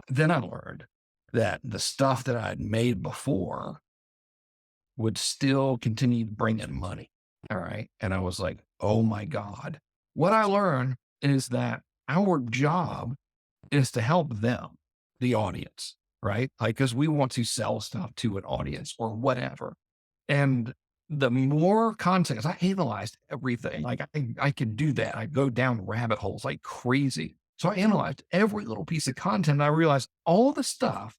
Then I learned that the stuff that I'd made before would still continue to bring in money. All right. And I was like, oh my God. What I learned is that our job is to help them, the audience, right? Like, because we want to sell stuff to an audience or whatever. And the more content, 'cause I analyzed everything, like I could do that. I go down rabbit holes like crazy. So I analyzed every little piece of content. And I realized all the stuff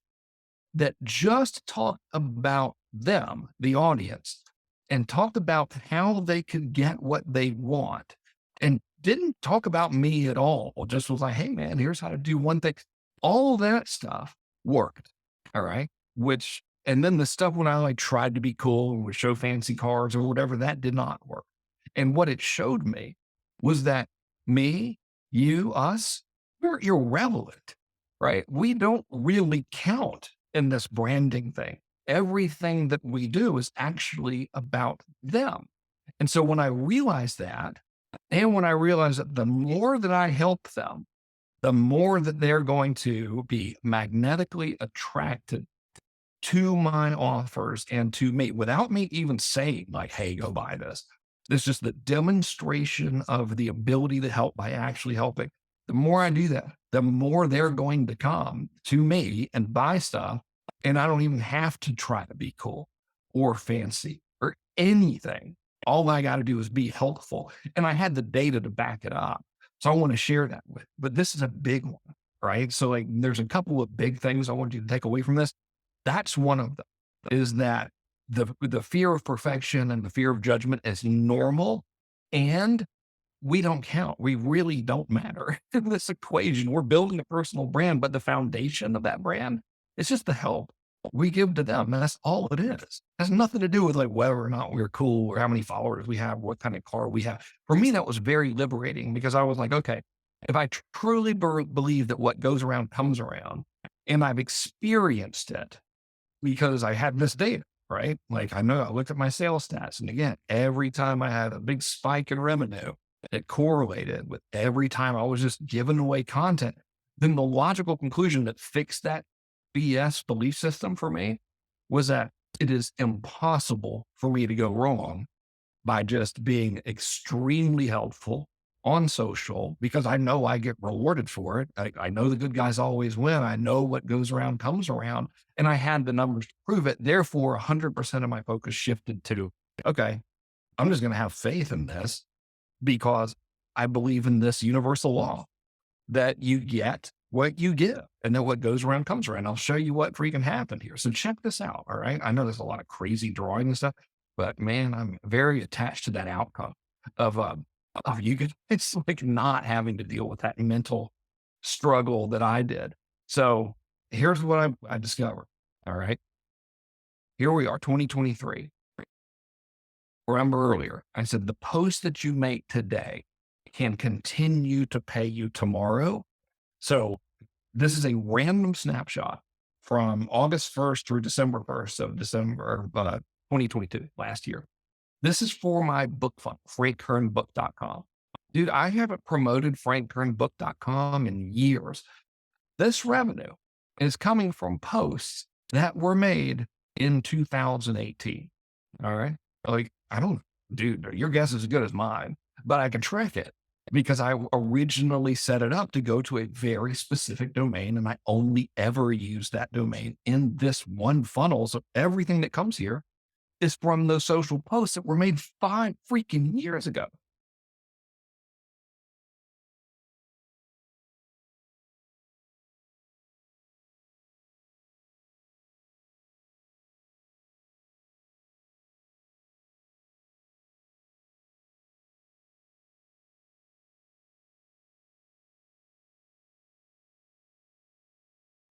that just talked about them, the audience, and talked about how they could get what they want and didn't talk about me at all. Just was like, hey, man, here's how to do one thing. All that stuff worked. All right. And then the stuff when I like tried to be cool and would show fancy cars or whatever, that did not work. And what it showed me was that me, you, us, we're irrelevant, right? We don't really count in this branding thing. Everything that we do is actually about them. And so when I realized that, and when I realized that the more that I help them, the more that they're going to be magnetically attracted to my offers and to me without me even saying, like, hey, go buy this. It's just the demonstration of the ability to help by actually helping. The more I do that, the more they're going to come to me and buy stuff. And I don't even have to try to be cool or fancy or anything. All I got to do is be helpful. And I had the data to back it up. So I want to share that with, but this is a big one, right? So like there's a couple of big things I want you to take away from this. That's one of them is that the fear of perfection and the fear of judgment is normal and we don't count. We really don't matter in this equation. We're building a personal brand, but the foundation of that brand is just the help we give to them. And that's all it is. It has nothing to do with like whether or not we're cool or how many followers we have, what kind of car we have. For me, that was very liberating because I was like, okay, if I truly believe that what goes around comes around and I've experienced it because I had this data, right? Like I know I looked at my sales stats. And again, every time I had a big spike in revenue, it correlated with every time I was just giving away content. Then the logical conclusion that fixed that BS belief system for me was that it is impossible for me to go wrong by just being extremely helpful on social because I know I get rewarded for it. I know the good guys always win. I know what goes around comes around, and I had the numbers to prove it. Therefore, 100% of my focus shifted to, okay, I'm just going to have faith in this because I believe in this universal law that you get what you give and then what goes around comes around. I'll show you what freaking happened here. So check this out. All right. I know there's a lot of crazy drawing and stuff, but man, I'm very attached to that outcome of you could, it's like not having to deal with that mental struggle that I did. So here's what I discovered. All right. Here we are, 2023. Remember earlier, I said the post that you make today can continue to pay you tomorrow. So this is a random snapshot from August 1st through December 1st of December 2022, last year. This is for my book fund, FrankKernBook.com. Dude, I haven't promoted FrankKernBook.com in years. This revenue is coming from posts that were made in 2018. All right. Like, dude, your guess is as good as mine, but I can track it because I originally set it up to go to a very specific domain and I only ever use that domain in this one funnel. So everything that comes here is from those social posts that were made 5 freaking years ago.